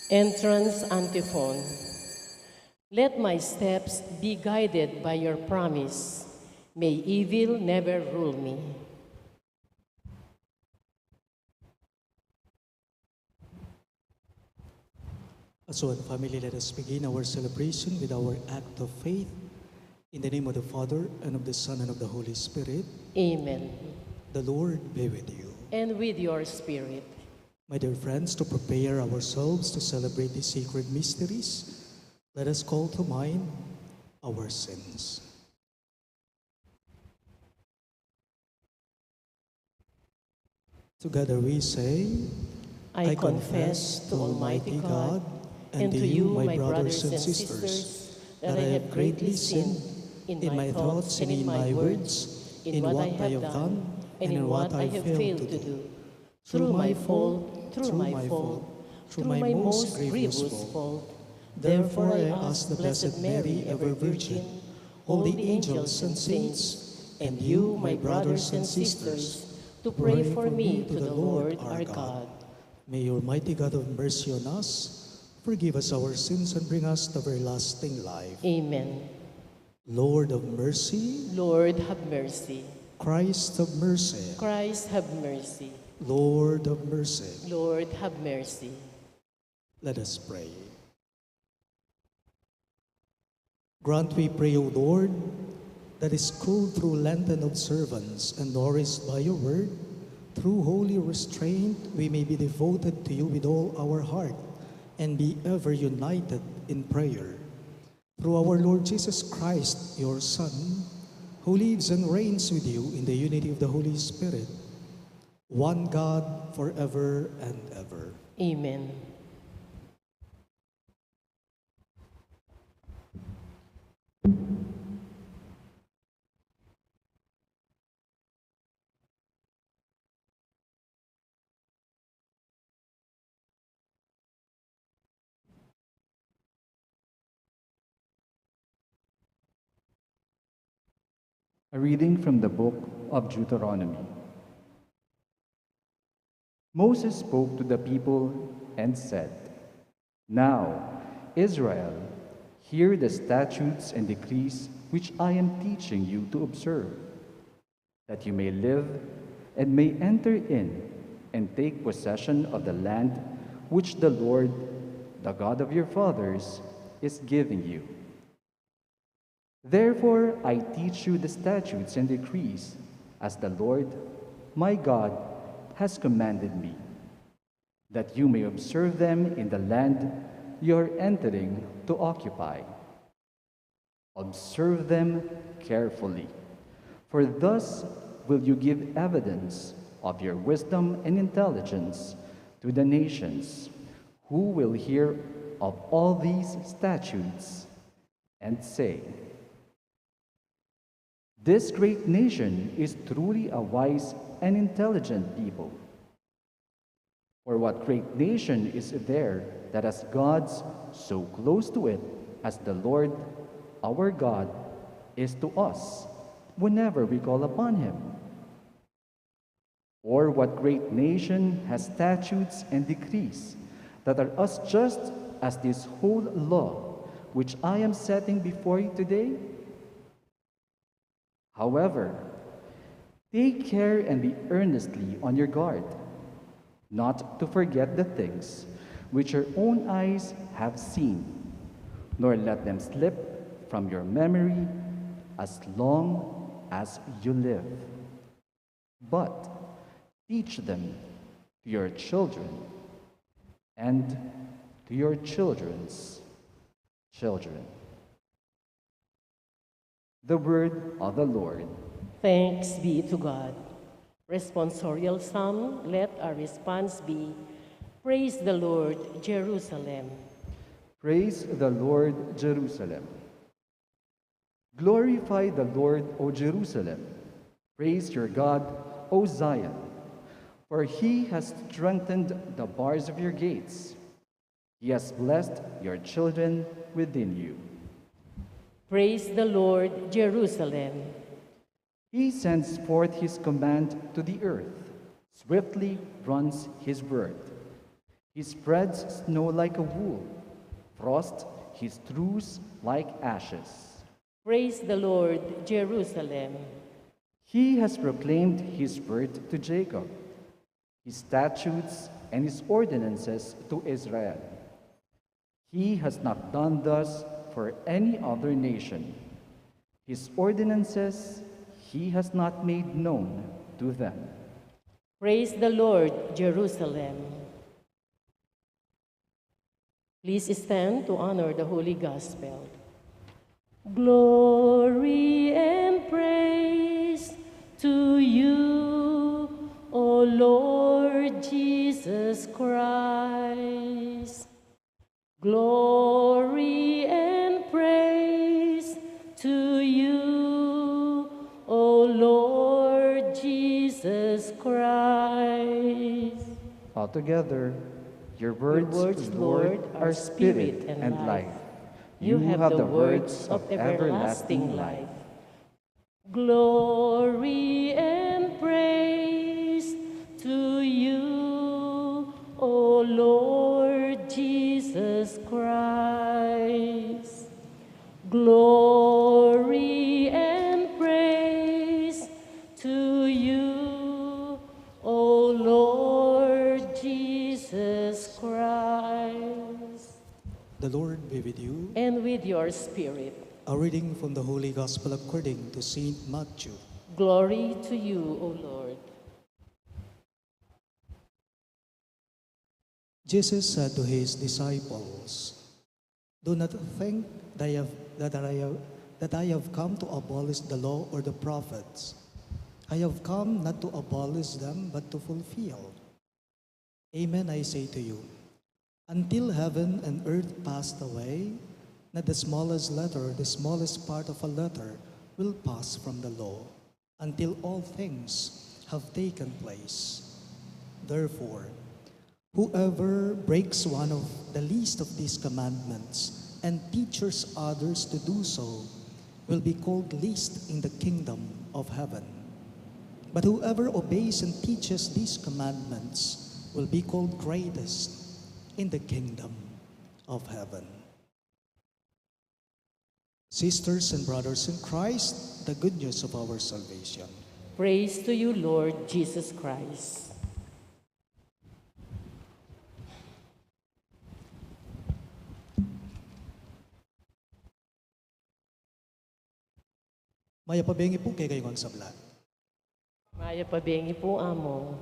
Entrance Antiphon. Let my steps be guided by your promise. May evil never rule me. As one family, let us begin our celebration with our act of faith. In the name of the Father, and of the Son, and of the Holy Spirit. Amen. The Lord be with you. And with your spirit. My dear friends, to prepare ourselves to celebrate these sacred mysteries, let us call to mind our sins. Together we say, I confess to Almighty God and to you, my brothers and sisters, that I have greatly sinned in my thoughts and in my words, in what I have done and in what I have failed to do. Through my fault, through my most grievous fault. Therefore I ask the Blessed Mary, ever Virgin, all the angels and saints, and you, my brothers and sisters, to pray for me to the Lord our God. May Almighty God have mercy on us, forgive us our sins, and bring us to everlasting life. Amen. Lord of mercy. Lord, have mercy. Christ of mercy. Christ, have mercy. Lord of mercy. Lord, have mercy. Let us pray. Grant, we pray, O Lord, that is schooled through Lenten observance and nourished by your word, through holy restraint, we may be devoted to you with all our heart and be ever united in prayer. Through our Lord Jesus Christ, your Son, who lives and reigns with you in the unity of the Holy Spirit, one God, forever and ever. Amen. A reading from the book of Deuteronomy. Moses spoke to the people and said, "Now, Israel, hear the statutes and decrees which I am teaching you to observe, that you may live and may enter in and take possession of the land which the Lord, the God of your fathers, is giving you. Therefore, I teach you the statutes and decrees, as the Lord, my God, has commanded me, that you may observe them in the land you are entering to occupy. Observe them carefully, for thus will you give evidence of your wisdom and intelligence to the nations, who will hear of all these statutes and say, 'This great nation is truly a wise and intelligent people.' For what great nation is there that has gods so close to it as the Lord, our God, is to us whenever we call upon him? Or what great nation has statutes and decrees that are as just as this whole law which I am setting before you today? However, take care and be earnestly on your guard, not to forget the things which your own eyes have seen, nor let them slip from your memory as long as you live. But teach them to your children and to your children's children. The word of the Lord. Thanks be to God. Responsorial Psalm, let our response be, Praise the Lord, Jerusalem. Praise the Lord, Jerusalem. Glorify the Lord, O Jerusalem. Praise your God, O Zion. For he has strengthened the bars of your gates. He has blessed your children within you. Praise the Lord, Jerusalem. He sends forth his command to the earth. Swiftly runs his word. He spreads snow like a wool. Frost he strews like ashes. Praise the Lord, Jerusalem. He has proclaimed his word to Jacob, his statutes and his ordinances to Israel. He has not done thus for any other nation. His ordinances he has not made known to them. Praise the Lord, Jerusalem. Please stand to honor the Holy Gospel. Glory and praise to you, O Lord Jesus Christ. Glory and praise to you, O Lord Jesus Christ. Altogether, your words, Lord, are spirit and life. You have the words of everlasting life. Glory and praise to you, O Lord Jesus Christ. Glory and praise to you, O Lord Jesus Christ. The Lord be with you. And with your spirit. A reading from the Holy Gospel according to Saint Matthew. Glory to you, O Lord. Jesus said to his disciples, "Do not think that I have come to abolish the law or the prophets. I have come not to abolish them, but to fulfill. Amen, I say to you, until heaven and earth passed away, not the smallest letter, the smallest part of a letter will pass from the law, until all things have taken place. Therefore, whoever breaks one of the least of these commandments and teaches others to do so will be called least in the kingdom of heaven. But whoever obeys and teaches these commandments will be called greatest in the kingdom of heaven." Sisters and brothers in Christ, the good news of our salvation. Praise to you, Lord Jesus Christ. Maya pabengi po kay kayong sabla. Maya pabengi po amo.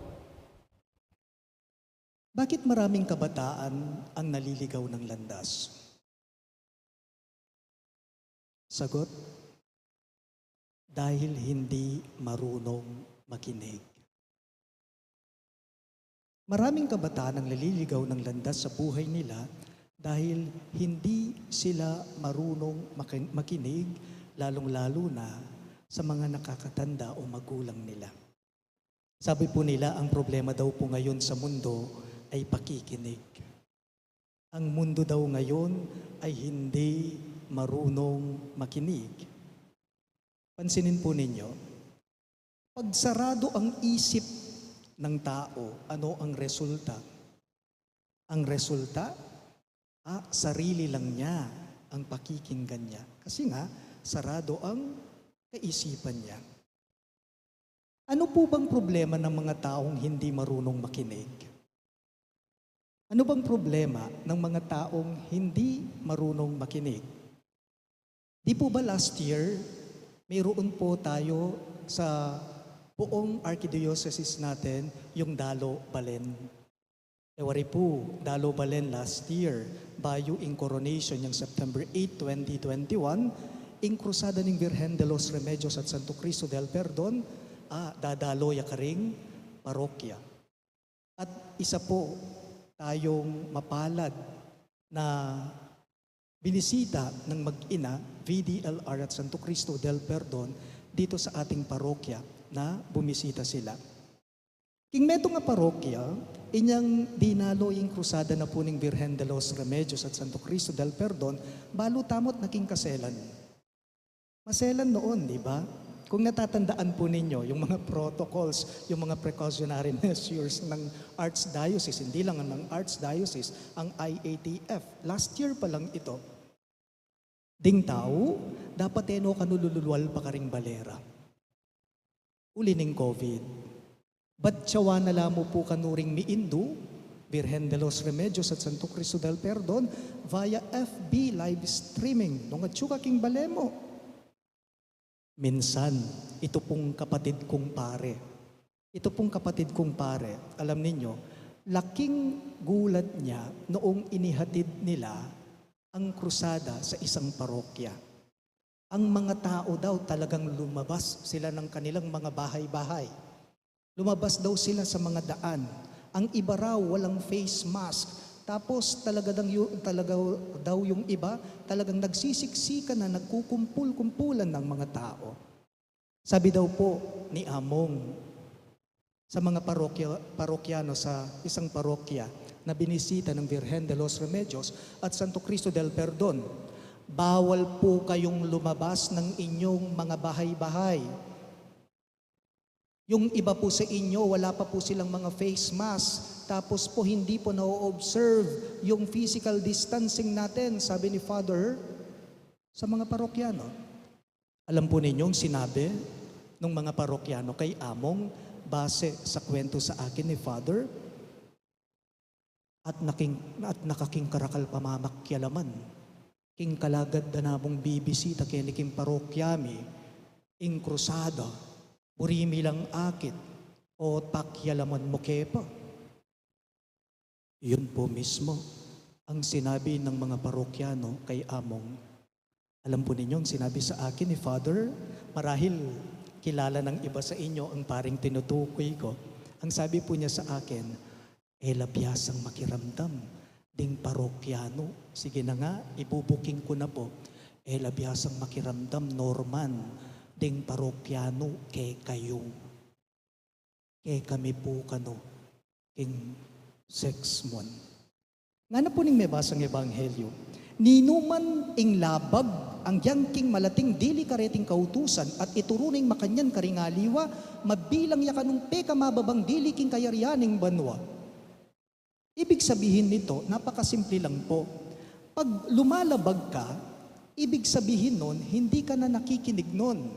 Bakit maraming kabataan ang naliligaw ng landas? Sagot, dahil hindi marunong makinig. Maraming kabataan ang naliligaw ng landas sa buhay nila dahil hindi sila marunong makinig, lalong-lalo na sa mga nakakatanda o magulang nila. Sabi po nila, ang problema daw po ngayon sa mundo ay pakikinig. Ang mundo daw ngayon ay hindi marunong makinig. Pansinin po ninyo, pag sarado ang isip ng tao, ano ang resulta? Ang resulta, sarili lang niya ang pakikinggan niya. Kasi nga, sarado ang kaisipan niya. Ano po bang problema ng mga taong hindi marunong makinig? Ano bang problema ng mga taong hindi marunong makinig? Di po ba last year, mayroon po tayo sa buong archdiocese natin yung Dalo Balen. Ewari po, Dalo Balen last year, bayo in coronation yung September 8, 2021, in krusada ng Virgen de los Remedios at Santo Cristo del Perdon, dadalo ya karing parokya. At isa po tayong mapalad na binisita ng mag-ina, VDLR at Santo Cristo del Perdon, dito sa ating parokya na bumisita sila. King meto nga parokya, inyang dinalo yung krusada na po ng Virgen de los Remedios at Santo Cristo del Perdon, balo tamot naking kaselan. Maselan noon, di ba? Kung natatandaan po ninyo, yung mga protocols, yung mga precautionary measures ng Archdiocese, hindi lang ng Archdiocese, ang IATF. Last year pa lang ito. Ding tao, dapat kanulululwal pa karing balera. Uli ng COVID. Batsawa na lamo po kanuring miindu, Virgen de los Remedios at Santo Cristo del Perdon, via FB live streaming, nung atsuka king balemo. Minsan, ito pong kapatid kong pare, alam ninyo, laking gulat niya noong inihatid nila ang krusada sa isang parokya. Ang mga tao daw talagang lumabas sila ng kanilang mga bahay-bahay. Lumabas daw sila sa mga daan. Ang iba raw walang face mask. Tapos talaga daw yung iba talagang nagsisiksikan na nagkukumpul-kumpulan ng mga tao. Sabi daw po ni Among sa mga parokyano sa isang parokya na binisita ng Virgen de los Remedios at Santo Cristo del Perdon, bawal po kayong lumabas ng inyong mga bahay-bahay. Yung iba po sa inyo, wala pa po silang mga face mask. Tapos po hindi po na-observe yung physical distancing natin, sabi ni Father, sa mga parokyano. Alam po ninyong sinabi ng mga parokyano kay Among, base sa kwento sa akin ni Father, at nakaking karakal pamamakyalaman, king kalagad na namong bibisita kiniking parokyami, ing krusada, urimi lang akit, o pakyalaman mo kepa. Yun po mismo ang sinabi ng mga parokyano kay Among. Alam po ninyo, ang sinabi sa akin ni Father, marahil kilala ng iba sa inyo ang paring tinutukoy ko. Ang sabi po niya sa akin, labiyasang makiramdam, ding parokyano. Sige na nga, ibubuking ko na po. Labiyasang makiramdam, Norman, ding parokyano kay kayo. Kay kami po kano, king 6 mon. Nga na po ning may basang ebanghelyo, ninuman ing labag ang yangking malating dili kareting kautusan at ituruning makanyan karingaliwa, mabilang yakanong peka mababang dili king kayarianing banwa. Ibig sabihin nito, napakasimple lang po. Pag lumalabag ka, ibig sabihin nun, hindi ka na nakikinig nun.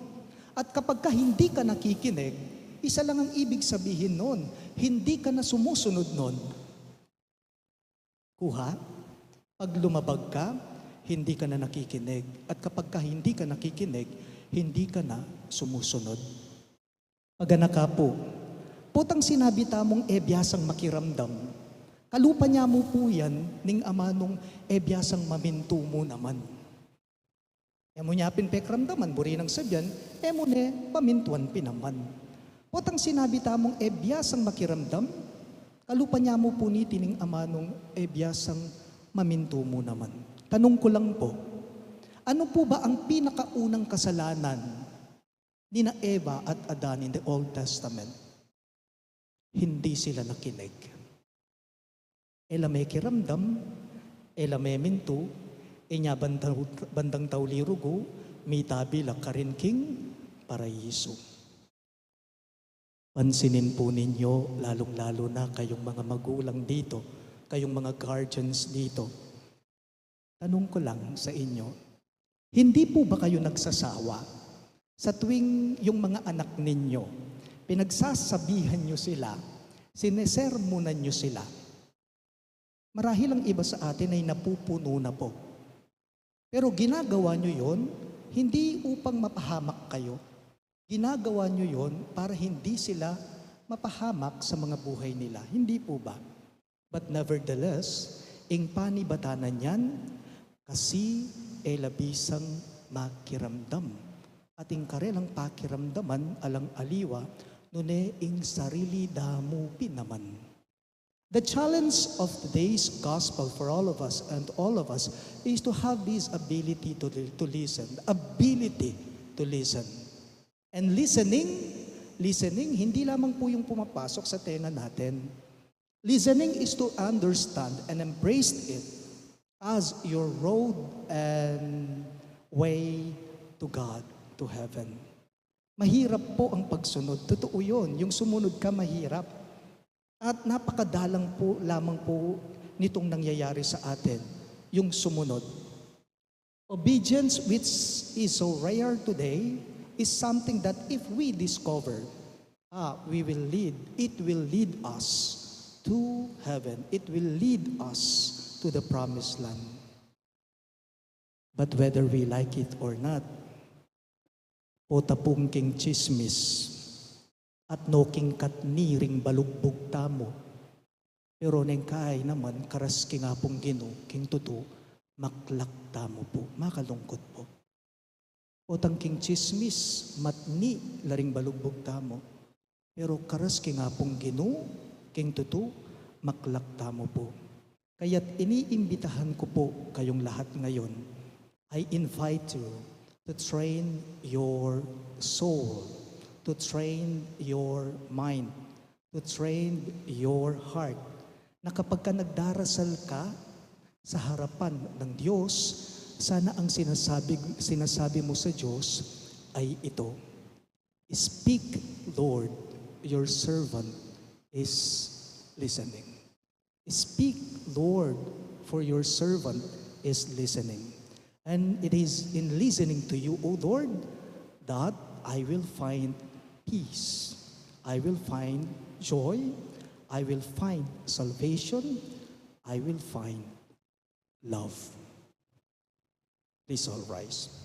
At kapag ka hindi ka nakikinig, isa lang ang ibig sabihin nun, hindi ka na sumusunod nun. Kuha? Pag lumabag ka, hindi ka na nakikinig. At kapag ka hindi ka nakikinig, hindi ka na sumusunod. Pagana ka po, putang sinabi tamong biyasang makiramdam, kalupa niya mo po yan, ning amanong biyasang maminto mo naman. Emo niya pinpekramdaman, buri ng sabyan, emo ne, pamintuan pinaman. Putang sinabi tamong biyasang makiramdam, kalupa niya mo po ni tining amanong biyasang maminto mo naman. Tanong ko lang po, ano po ba ang pinakaunang kasalanan ni na Eva at Adan in the Old Testament? Hindi sila nakinig. Ela may kiramdam, ela may minto, inya bandang taulirugo, may tabi lakarinking paraiso. Pansinin po ninyo, lalong-lalo na kayong mga magulang dito, kayong mga guardians dito. Tanong ko lang sa inyo, hindi po ba kayo nagsasawa sa tuwing yung mga anak ninyo, pinagsasabihan nyo sila, sinesermonan nyo sila? Marahil ang iba sa atin ay napupuno na po. Pero ginagawa nyo yon, hindi upang mapahamak kayo. Ginagawa nyo yon para hindi sila mapahamak sa mga buhay nila. Hindi po ba? But nevertheless, ing panibatanan yan, kasi labisang makiramdam. At ing karelang pakiramdaman alang aliwa, nune ing sarili damo pinaman. The challenge of today's gospel for all of us and all of us is to have this ability to listen. Ability to listen. And listening, hindi lamang po yung pumapasok sa tenga natin. Listening is to understand and embrace it as your road and way to God, to heaven. Mahirap po ang pagsunod. Totoo yun. Yung sumunod ka, mahirap. At napakadalang po lamang po nitong nangyayari sa atin, yung sumunod. Obedience, which is so rare today, is something that if we discover, we will lead. It will lead us to heaven. It will lead us to the promised land. But whether we like it or not, po tapungking chismis, at noking katniring balugbog tamo. Pero neng kaay naman, karas ki nga pong gino, king tuto, maklak tamo po, makalungkot po. O tangking chismis, matni, laring balugbog tamo. Pero karas ki nga pong gino, king tuto, maklak tamo po. Kaya't iniimbitahan ko po kayong lahat ngayon, I invite you to train your soul, to train your mind, to train your heart, na kapag ka nagdarasal ka sa harapan ng Diyos, sana ang sinasabi mo sa Diyos ay ito, Speak, Lord, your servant is listening. Speak, Lord, for your servant is listening. And it is in listening to you, O Lord, that I will find peace. I will find joy. I will find salvation. I will find love. Please all rise.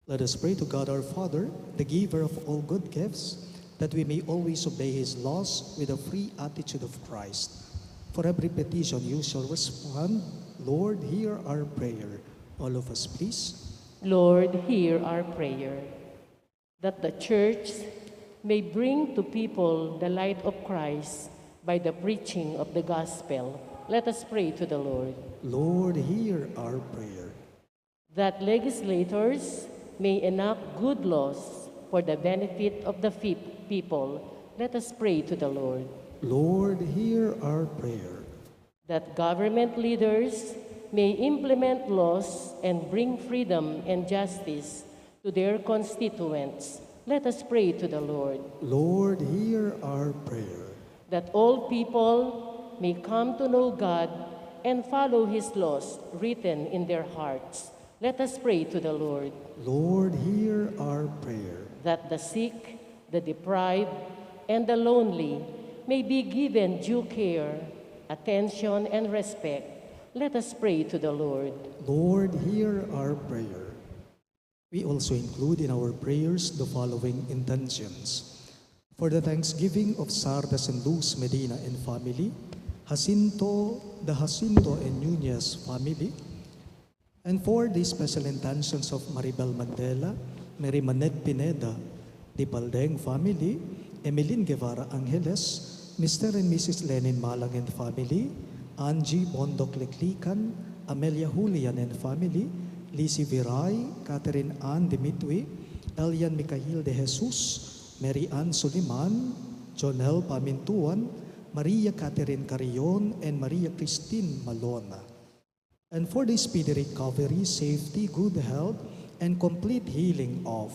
Let us pray to God our Father, the giver of all good gifts, that we may always obey His laws with a free attitude of Christ. For every petition you shall respond, Lord, hear our prayer. All of us, please. Lord, hear our prayer, that the Church may bring to people the light of Christ by the preaching of the gospel. Let us pray to the Lord. Lord, hear our prayer. That legislators may enact good laws for the benefit of the people. Let us pray to the Lord. Lord, hear our prayer. That government leaders may implement laws and bring freedom and justice to their constituents. Let us pray to the Lord. Lord, hear our prayer. That all people may come to know God and follow His laws written in their hearts. Let us pray to the Lord. Lord, hear our prayer. That the sick, the deprived, and the lonely may be given due care, attention, and respect. Let us pray to the Lord. Lord, hear our prayer. We also include in our prayers the following intentions. For the thanksgiving of Sardas and Luz Medina and family, the Jacinto and Nunez family, and for the special intentions of Maribel Mandela, Mary Manette Pineda, the Baldeng family, Emeline Guevara Angeles, Mr. and Mrs. Lenin Malang and family, Angie Bondok Leklikan, Amelia Julian and family, Lizzie Viray, Catherine Ann Dimitri, Elian Mikhail de Jesus, Mary Ann Suliman, Jonel Pamintuan, Maria Catherine Carrion, and Maria Christine Malona. And for the speedy recovery, safety, good health, and complete healing of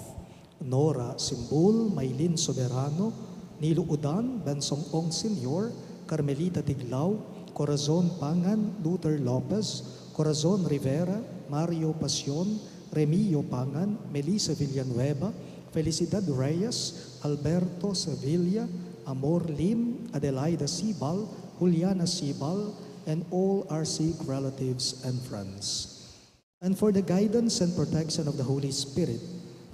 Nora Simbul, Maylin Soberano, Nilo Udan, Bansong Ong Senior, Carmelita Tiglao, Corazon Pangan, Luther Lopez, Corazon Rivera, Mario Pasion, Remio Pangan, Melissa Villanueva, Felicidad Reyes, Alberto Sevilla, Amor Lim, Adelaida Sibal, Juliana Sibal, and all our sick relatives and friends. And for the guidance and protection of the Holy Spirit,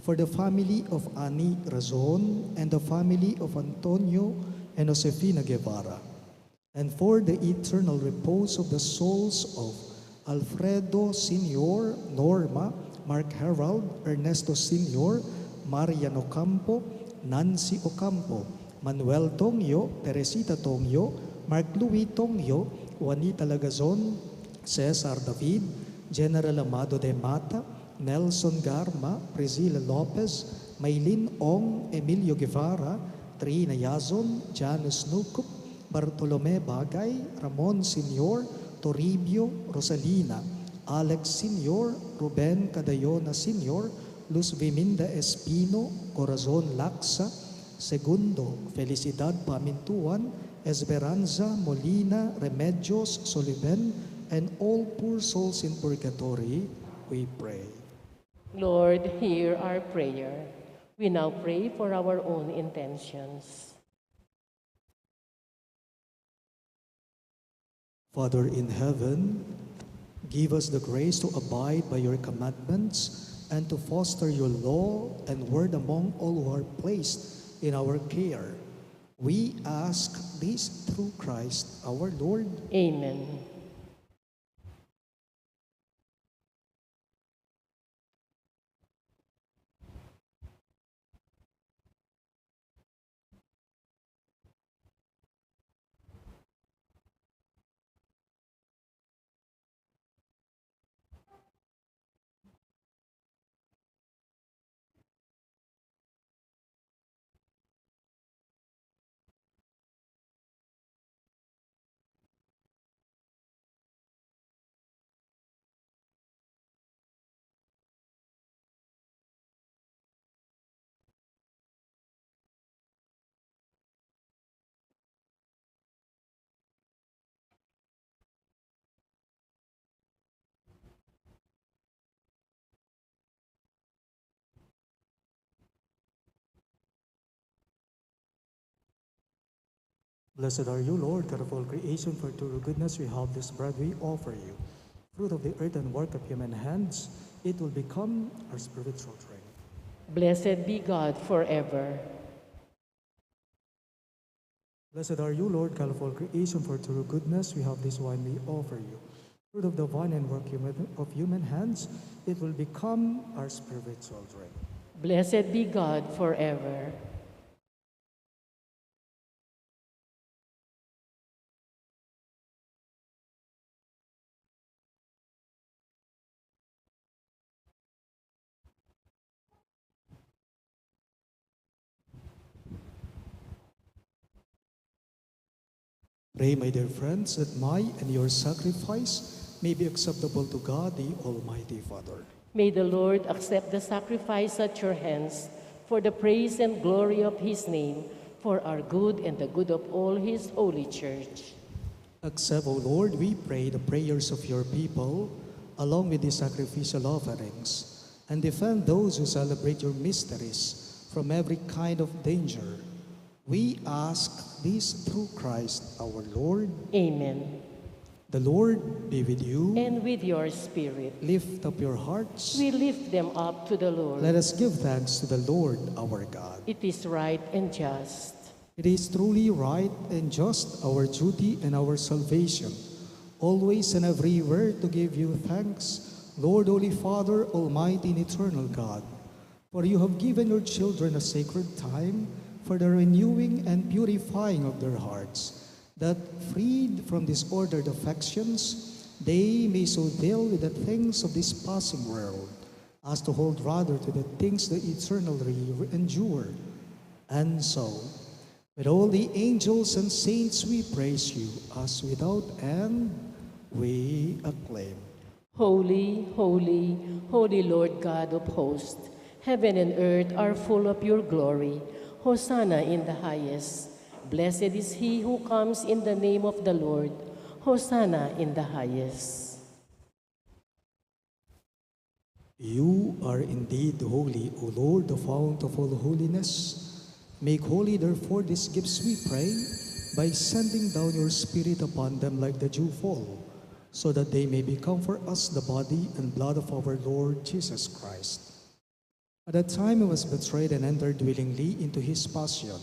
for the family of Ani Razon and the family of Antonio and Josefina Guevara, and for the eternal repose of the souls of Alfredo Senior, Norma, Mark Harold, Ernesto Senior, Marian Ocampo, Nancy Ocampo, Manuel Tongyo, Teresita Tongyo, Mark Louis Tongyo, Juanita Lagazon, Cesar David, General Amado de Mata, Nelson Garma, Priscilla Lopez, Maylin Ong, Emilio Guevara, Trina Yazon, Janus Nukup, Bartolome Bagay, Ramon Senior, Toribio, Rosalina, Alex Senior, Ruben Cadayona Senior, Luz Viminda Espino, Corazon Laksa, Segundo, Felicidad Pamintuan, Esperanza Molina, Remedios Soliven, and all poor souls in purgatory, we pray. Lord, hear our prayer. We now pray for our own intentions. Father in heaven, give us the grace to abide by your commandments and to foster your law and word among all who are placed in our care. We ask this through Christ our Lord. Amen. Blessed are you, Lord, God of all creation, for through your goodness we have this bread we offer you. Fruit of the earth and work of human hands, it will become our spiritual drink. Blessed be God forever. Blessed are you, Lord, God of all creation, for through your goodness we have this wine we offer you. Fruit of the vine and work of human hands, it will become our spiritual drink. Blessed be God forever. Pray, my dear friends, that my and your sacrifice may be acceptable to God, the Almighty Father. May the Lord accept the sacrifice at your hands for the praise and glory of his name, for our good and the good of all his holy church. Accept, O Lord, we pray, the prayers of your people, along with the sacrificial offerings, and defend those who celebrate your mysteries from every kind of danger. We ask this through Christ our Lord. Amen. The Lord be with you. And with your spirit. Lift up your hearts. We lift them up to the Lord. Let us give thanks to the Lord our God. It is right and just. It is truly right and just, our duty and our salvation, always and everywhere to give you thanks, Lord, Holy Father, Almighty and eternal God, for you have given your children a sacred time for the renewing and purifying of their hearts, that freed from disordered affections, they may so deal with the things of this passing world, as to hold rather to the things that eternally endure. And so, with all the angels and saints we praise you, as without end we acclaim. Holy, holy, holy Lord God of hosts, heaven and earth are full of your glory. Hosanna in the highest. Blessed is he who comes in the name of the Lord. Hosanna in the highest. You are indeed holy, O Lord, the fount of all holiness. Make holy, therefore, these gifts, we pray, by sending down your Spirit upon them like the dewfall, so that they may become for us the body and blood of our Lord Jesus Christ. At that time he was betrayed and entered willingly into his passion.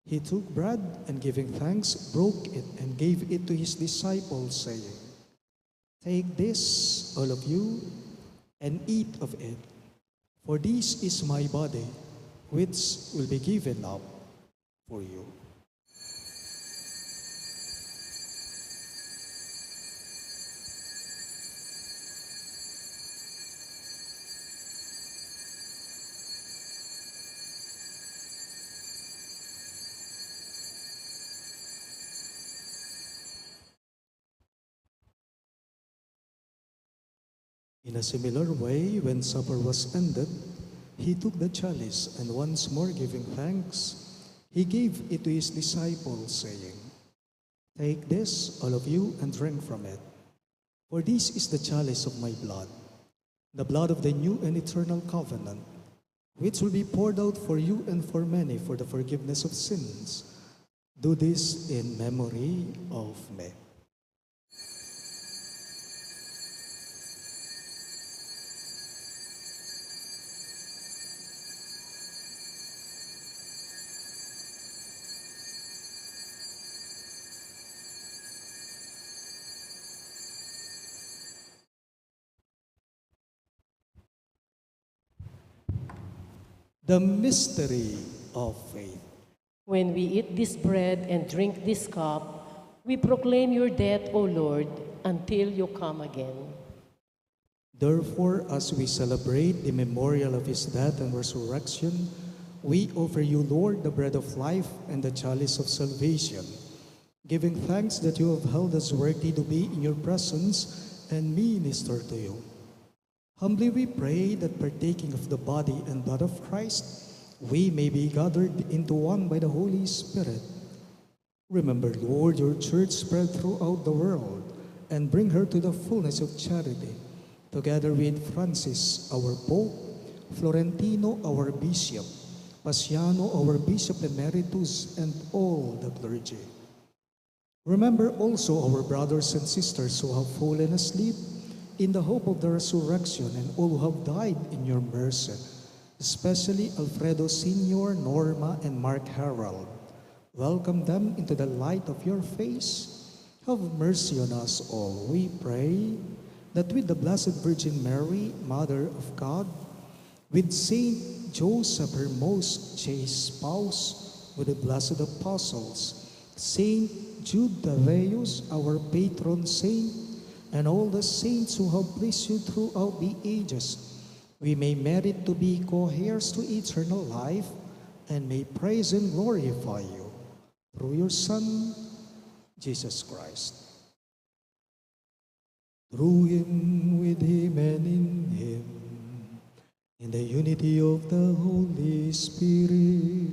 He took bread and giving thanks, broke it and gave it to his disciples, saying, "Take this, all of you, and eat of it, for this is my body, which will be given up for you." In a similar way, when supper was ended, he took the chalice, and once more giving thanks, he gave it to his disciples, saying, "Take this, all of you, and drink from it. For this is the chalice of my blood, the blood of the new and eternal covenant, which will be poured out for you and for many for the forgiveness of sins. Do this in memory of me." The mystery of faith. When we eat this bread and drink this cup, we proclaim your death, O Lord, until you come again. Therefore, as we celebrate the memorial of his death and resurrection, we offer you, Lord, the bread of life and the chalice of salvation, giving thanks that you have held us worthy to be in your presence and minister to you. Humbly we pray that partaking of the body and blood of Christ, we may be gathered into one by the Holy Spirit. Remember, Lord, your church spread throughout the world, and bring her to the fullness of charity, together with Francis, our Pope, Florentino, our Bishop, Paciano, our Bishop Emeritus, and all the clergy. Remember also our brothers and sisters who have fallen asleep in the hope of the resurrection, and all who have died in your mercy, especially Alfredo Sr., Norma, and Mark Harold. Welcome them into the light of your face. Have mercy on us all, we pray, that with the Blessed Virgin Mary, Mother of God, with Saint Joseph, her most chaste spouse, with the blessed apostles, Saint Jude Thaddeus, our patron saint, and all the saints who have pleased you throughout the ages, we may merit to be co-heirs to eternal life, and may praise and glorify you through your Son, Jesus Christ. Through him, with him, and in him, in the unity of the Holy Spirit,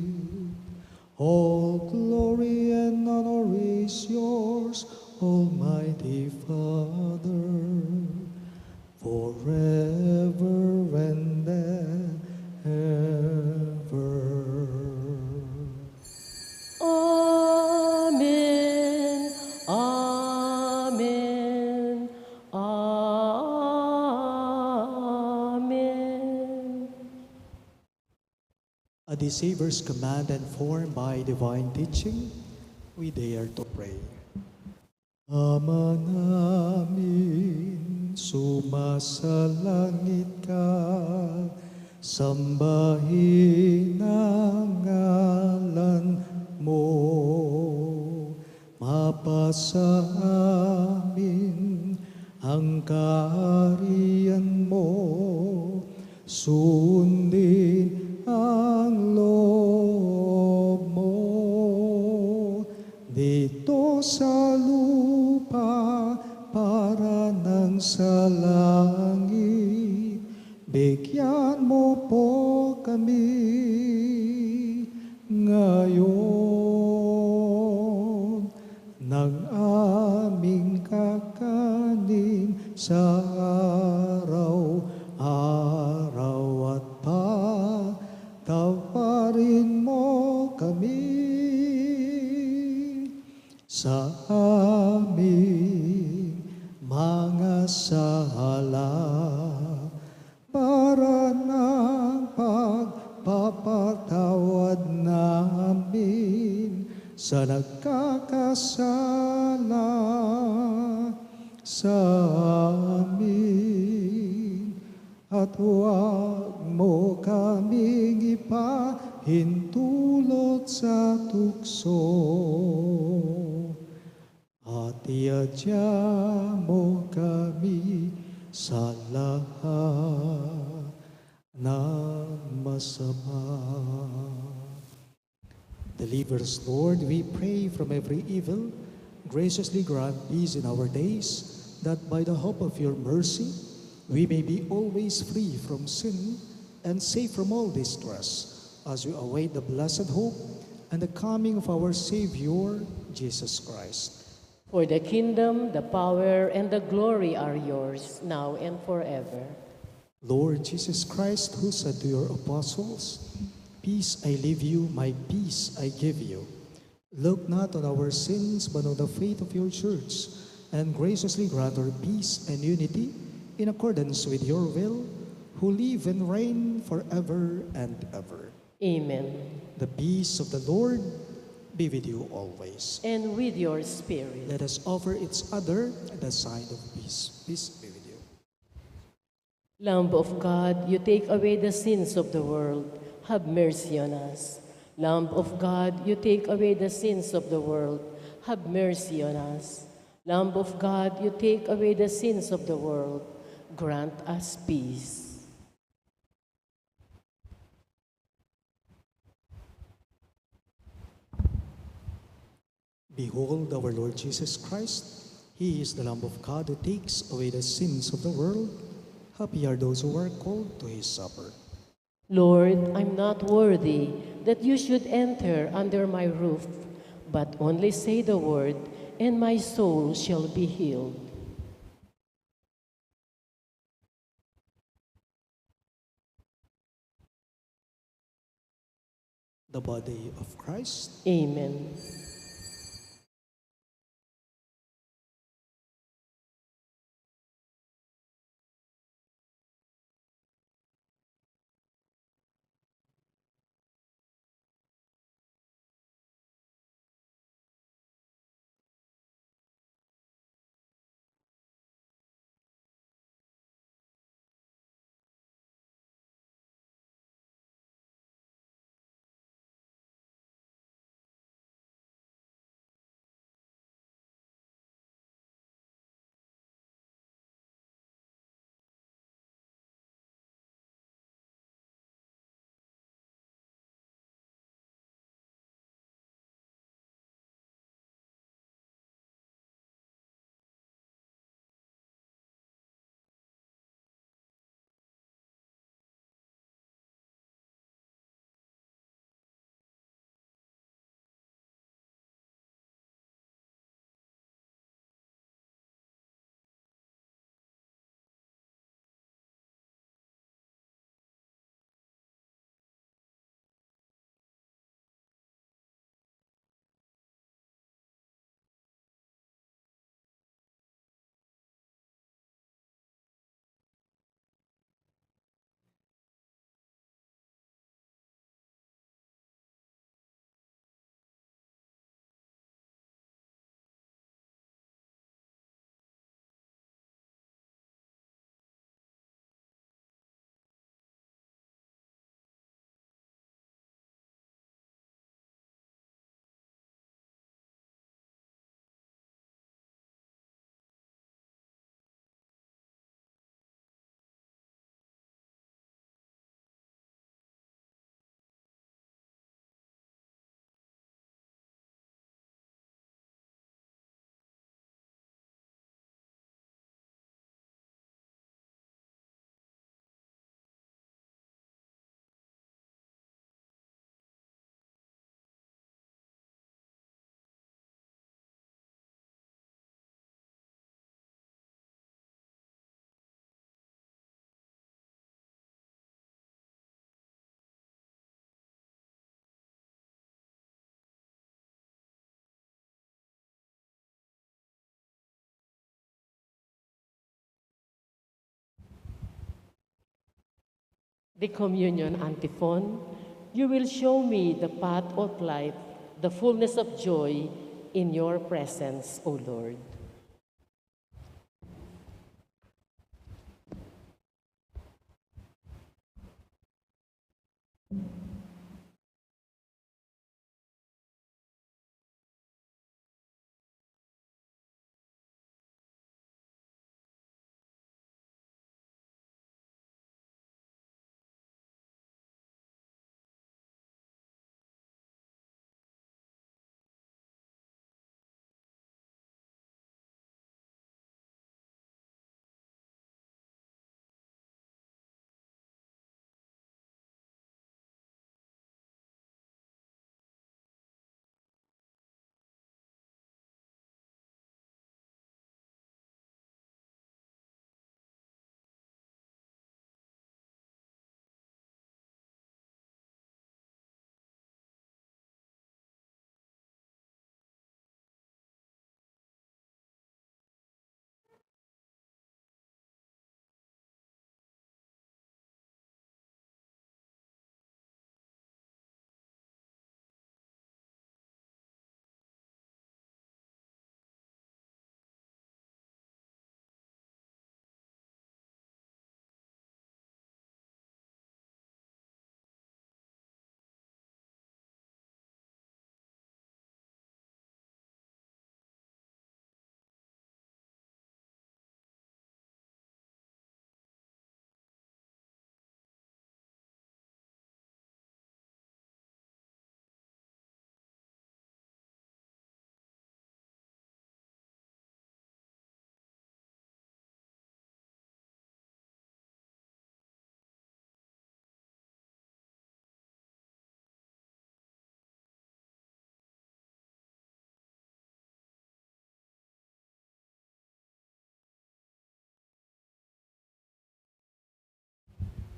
all glory and honor is yours, Almighty Father, forever and ever. Amen. Amen. Amen. At the Savior's command and formed by divine teaching, we dare to pray. Ama namin, sumasalangit ka, sambahin ang ngalan mo, mapasa amin ang kaharian mo, sundin ang loob mo, dito sa lupa para nang sa langit. Bigyan mo po kami ngayon ng aming kakanin sa araw-araw at patawarin mo kami sa aming mga sala para ng pagpapatawad namin sa nagkakasala sa amin. At huwag mo kaming ipahintulot sa tukso, at iadya mo kami sa lahat ng masama. Deliver us, Lord, we pray, from every evil. Graciously grant peace in our days, that by the hope of your mercy, we may be always free from sin and safe from all distress, as we await the blessed hope and the coming of our Savior, Jesus Christ. For the kingdom, the power, and the glory are yours, now and forever. Lord Jesus Christ, who said to your apostles, "Peace I leave you, my peace I give you," look not on our sins, but on the faith of your church, and graciously grant her peace and unity in accordance with your will, who live and reign forever and ever. Amen. The peace of the Lord be with you always. And with your spirit. Let us offer each other the sign of peace. Peace be with you. Lamb of God, you take away the sins of the world. Have mercy on us. Lamb of God, you take away the sins of the world. Have mercy on us. Lamb of God, you take away the sins of the world. Grant us peace. Behold our Lord Jesus Christ. He is the Lamb of God who takes away the sins of the world. Happy are those who are called to his supper. Lord, I'm not worthy that you should enter under my roof, but only say the word, and my soul shall be healed. The body of Christ. Amen. The Communion Antiphon. You will show me the path of life, the fullness of joy in your presence, O Lord.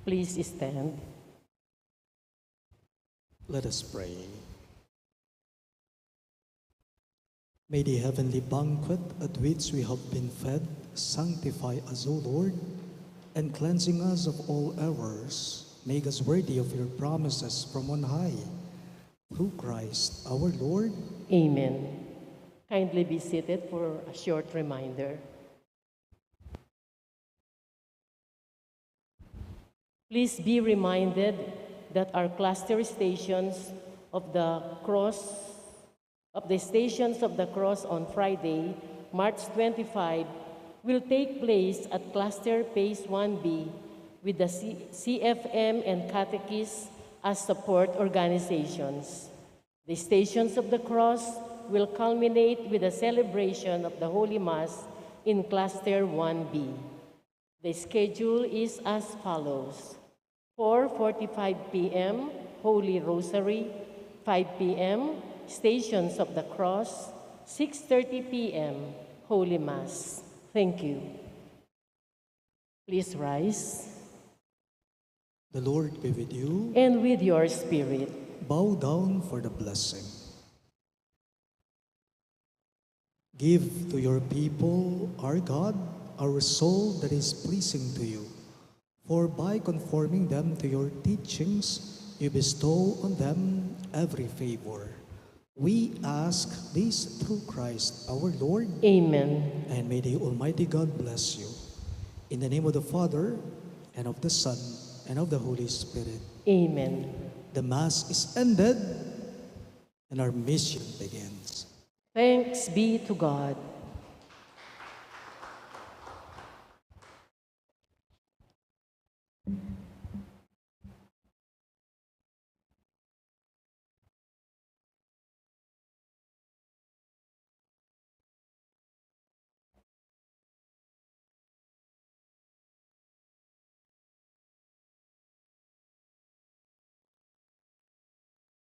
Please stand. Let us pray. May the heavenly banquet at which we have been fed sanctify us, O Lord, and cleansing us of all errors, make us worthy of your promises from on high. Through Christ our Lord. Amen. Kindly be seated for a short reminder. Please be reminded that our cluster stations of the Stations of the Cross on Friday, March 25, will take place at Cluster Phase 1B with the CFM and Catechists as support organizations. The Stations of the Cross will culminate with a celebration of the Holy Mass in Cluster 1B. The schedule is as follows: 4:45 p.m., Holy Rosary; 5 p.m., Stations of the Cross; 6:30 p.m., Holy Mass. Thank you. Please rise. The Lord be with you. And with your spirit. Bow down for the blessing. Give to your people, our God, a result that is pleasing to you. For by conforming them to your teachings, you bestow on them every favor. We ask this through Christ our Lord. Amen. And may the Almighty God bless you. In the name of the Father, and of the Son, and of the Holy Spirit. Amen. The Mass is ended, and our mission begins. Thanks be to God.